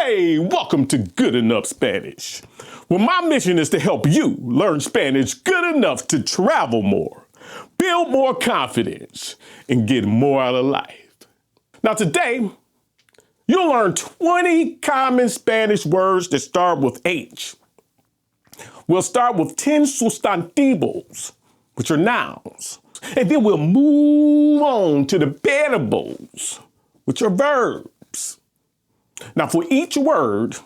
Hey, welcome to Good Enough Spanish. Well, my mission is to help you learn Spanish good enough to travel more, build more confidence, and get more out of life. Now today, you'll learn 20 common Spanish words that start with H. We'll start with 10 sustantivos, which are nouns. And then we'll move on to the verbables, which are verbs. Now, for each word,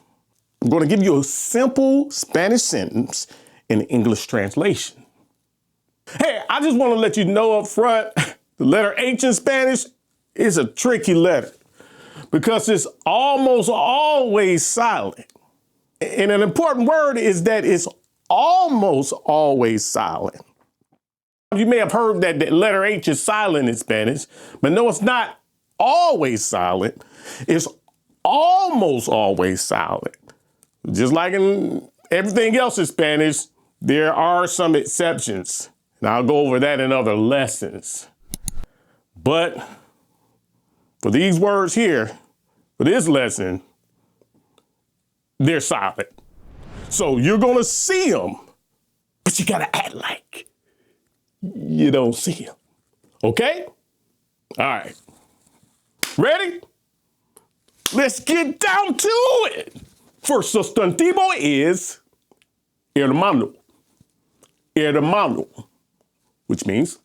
I'm going to give you a simple Spanish sentence in English translation. Hey, I just want to let you know up front, the letter H in Spanish is a tricky letter because it's almost always silent. And an important word is that it's almost always silent. You may have heard that the letter H is silent in Spanish, but no, it's not always silent. It's almost always silent. Just like in everything else in Spanish, there are some exceptions. And I'll go over that in other lessons. But for these words here, for this lesson, they're silent. So you're going to see them, but you got to act like you don't see them. Okay? All right. Ready? Let's get down to it. First sustantivo is hermano. Hermano, which means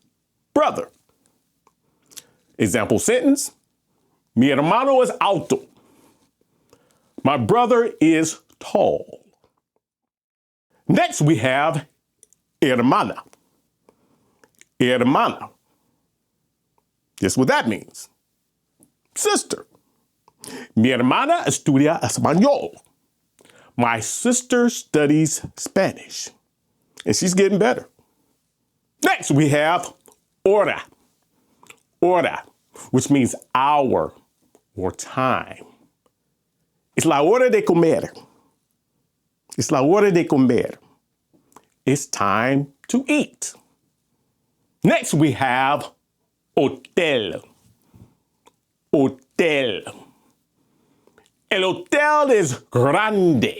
brother. Example sentence. Mi hermano es alto. My brother is tall. Next we have hermana. Hermana. Guess what that means? Sister. Mi hermana estudia español. My sister studies Spanish. And she's getting better. Next, we have hora. Hora, which means hour or time. Es la hora de comer. Es la hora de comer. It's time to eat. Next, we have hotel. Hotel. El hotel is grande.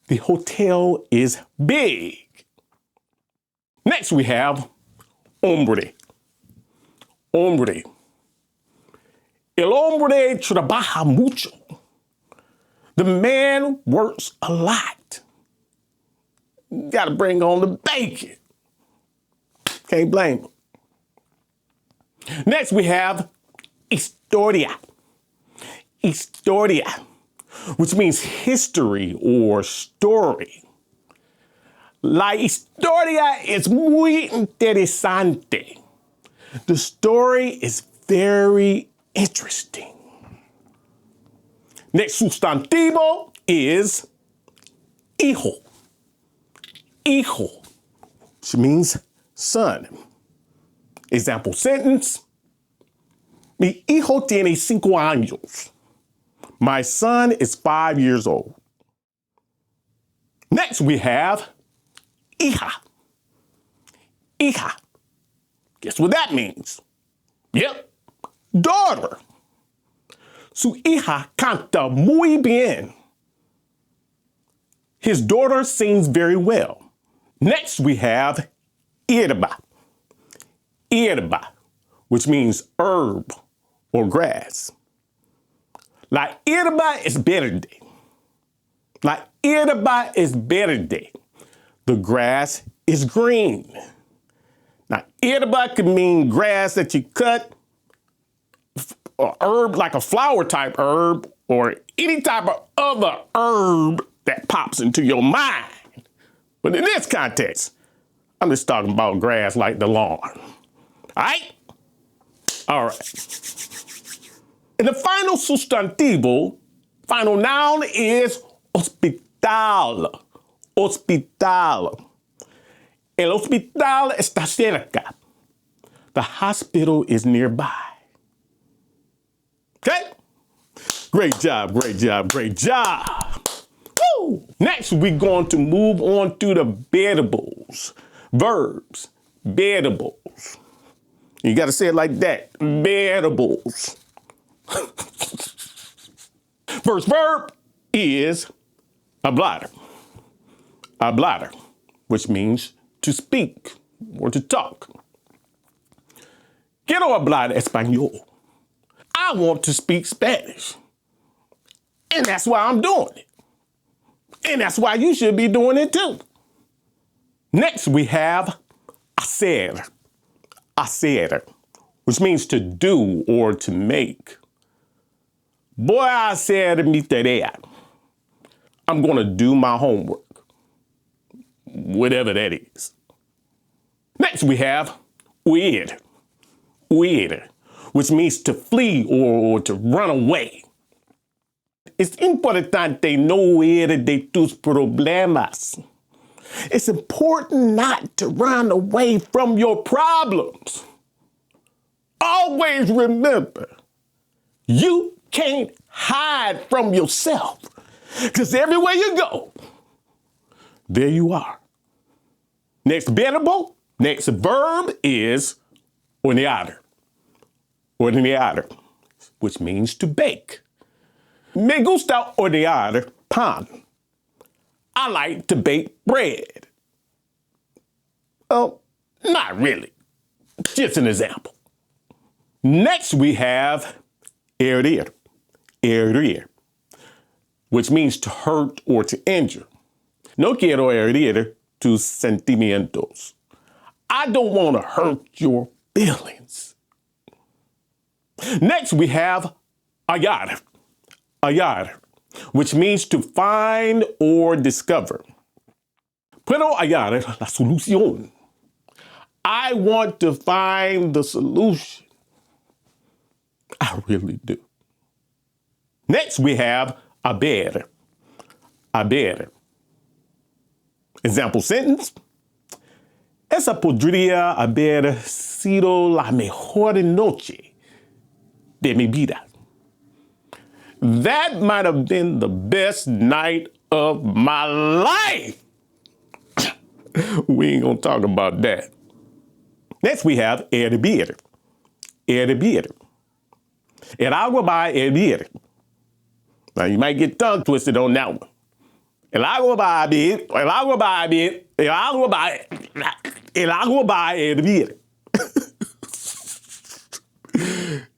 The hotel is big. Next we have hombre. Hombre. El hombre trabaja mucho. The man works a lot. You gotta bring on the bacon. Can't blame him. Next we have historia. Historia, which means history or story. La historia es muy interesante. The story is very interesting. Next sustantivo is hijo. Hijo, which means son. Example sentence. Mi hijo tiene 5 años. My son is 5 years old. Next, we have hija. Hija. Guess what that means? Yep, daughter. Su hija canta muy bien. His daughter sings very well. Next, we have hierba. Hierba, which means herb or grass. La hierba es verde. La hierba es verde. The grass is green. Now, hierba can mean grass that you cut, or herb like a flower type herb, or any type of other herb that pops into your mind. But in this context, I'm just talking about grass like the lawn. All right? All right. And the final sustantivo, final noun is hospital. Hospital. El hospital está cerca. The hospital is nearby. Okay? Great job, great job, great job. Woo! Next, we're going to move on to the verbables. Verbs. Verbables. You got to say it like that. Verbables. First verb is hablar. Hablar, which means to speak or to talk. Quiero hablar español. I want to speak Spanish. And that's why I'm doing it. And that's why you should be doing it too. Next, we have hacer. Hacer, which means to do or to make. Voy a hacer mi tarea. I'm going to do my homework. Whatever that is. Next, we have huir. Huir, which means to flee or to run away. Es importante no huir de tus problemas. It's important not to run away from your problems. Always remember, you can't hide from yourself, because everywhere you go, there you are. Next verb is hornear. Hornear, which means to bake. Me gusta hornear pan. I like to bake bread. Well, not really. Just an example. Next, we have herir. Herir, which means to hurt or to injure. No quiero herir tus sentimientos. I don't want to hurt your feelings. Next, we have hallar. Hallar, which means to find or discover. Puedo hallar la solución. I want to find the solution. I really do. Next, we have haber. Haber. Example sentence. Esa podría haber sido la mejor noche de mi vida. That might have been the best night of my life. We ain't gonna talk about that. Next, we have hervir. Hervir. El agua va a hervir. Now, you might get tongue twisted on that one. El agua va a hervir. El agua va a hervir. El agua va a hervir.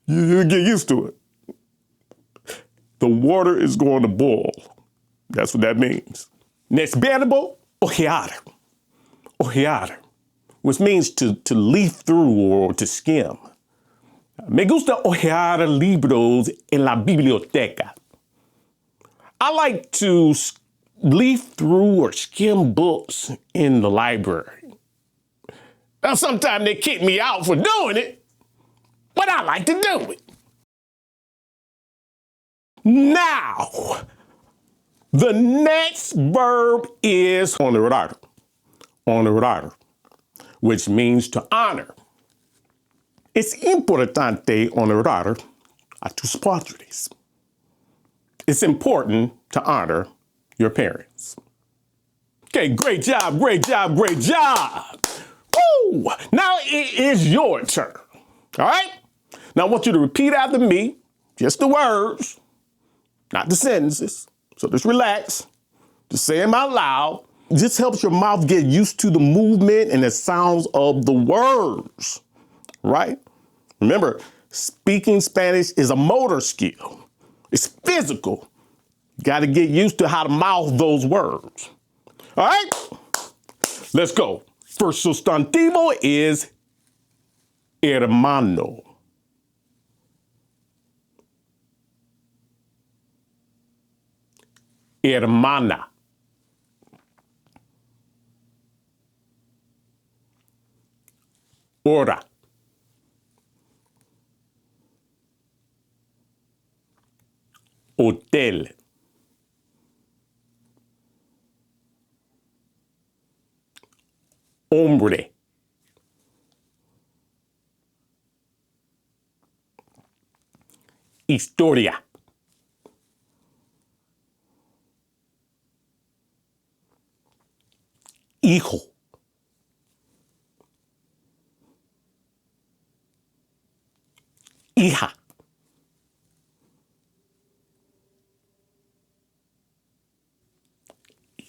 You get used to it. The water is going to boil. That's what that means. Next verbo, ojear. Ojear, which means to leaf through or to skim. Me gusta ojear libros en la biblioteca. I like to leaf through or skim books in the library. Now, sometimes they kick me out for doing it, but I like to do it. Now, the next verb is honorar. Honorar, which means to honor. Es importante honorar a tus padres. It's important to honor your parents. Okay, great job, great job, great job. Woo! Now it is your turn. All right? Now I want you to repeat after me, just the words, not the sentences. So just relax. Just say them out loud. This helps your mouth get used to the movement and the sounds of the words, right? Remember, speaking Spanish is a motor skill. It's physical. You got to get used to how to mouth those words. All right? Let's go. First sustantivo is hermano. Hermana. Hora. Hotel. Hombre. Historia. Hijo. Hija.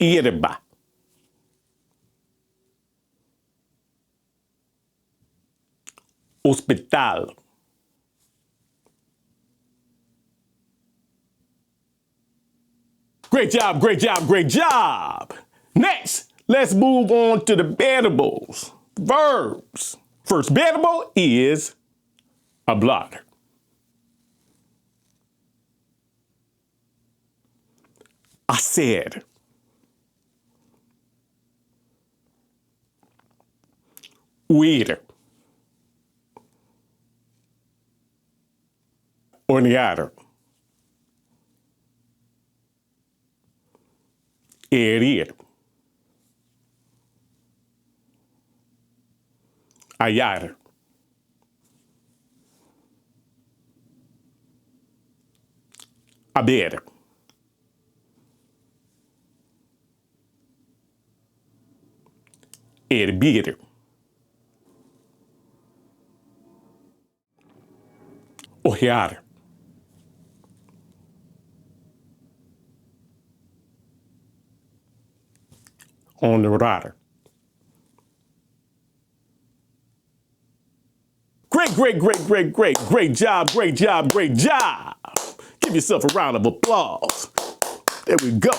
hierba. Hospital. Great job, great job, great job. Next, let's move on to the variables, verbs. First variable is hablar. Hacer. Huir. Hornear. Herir. Hallar. Haber. Hervir. Ojear. Honrar. Great, great, great, great, great, great job, great job, great job. Give yourself a round of applause. There we go.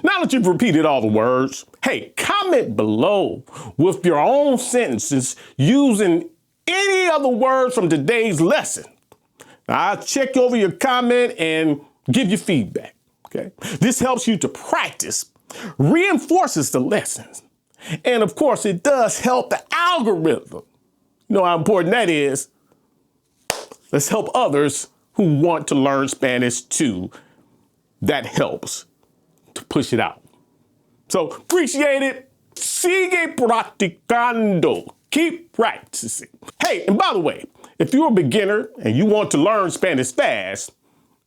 Now that you've repeated all the words, hey, comment below with your own sentences using any of the words from today's lesson. Now, I'll check over your comment and give you feedback, okay? This helps you to practice, reinforces the lessons, and of course, it does help the algorithm. You know how important that is. Let's help others who want to learn Spanish too. That helps to push it out. So appreciate it. Sigue practicando. Keep practicing. Hey, and by the way, if you're a beginner and you want to learn Spanish fast,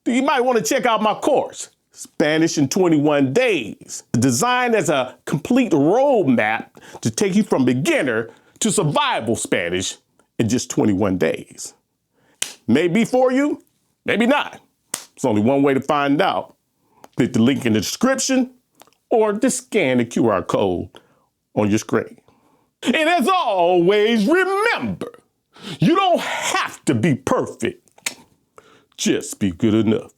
you might want to check out my course, Spanish in 21 Days, designed as a complete roadmap to take you from beginner to survival Spanish in just 21 days. Maybe for you, maybe not. There's only one way to find out. Click the link in the description or just scan the QR code on your screen. And as always, remember, you don't have to be perfect. Just be good enough.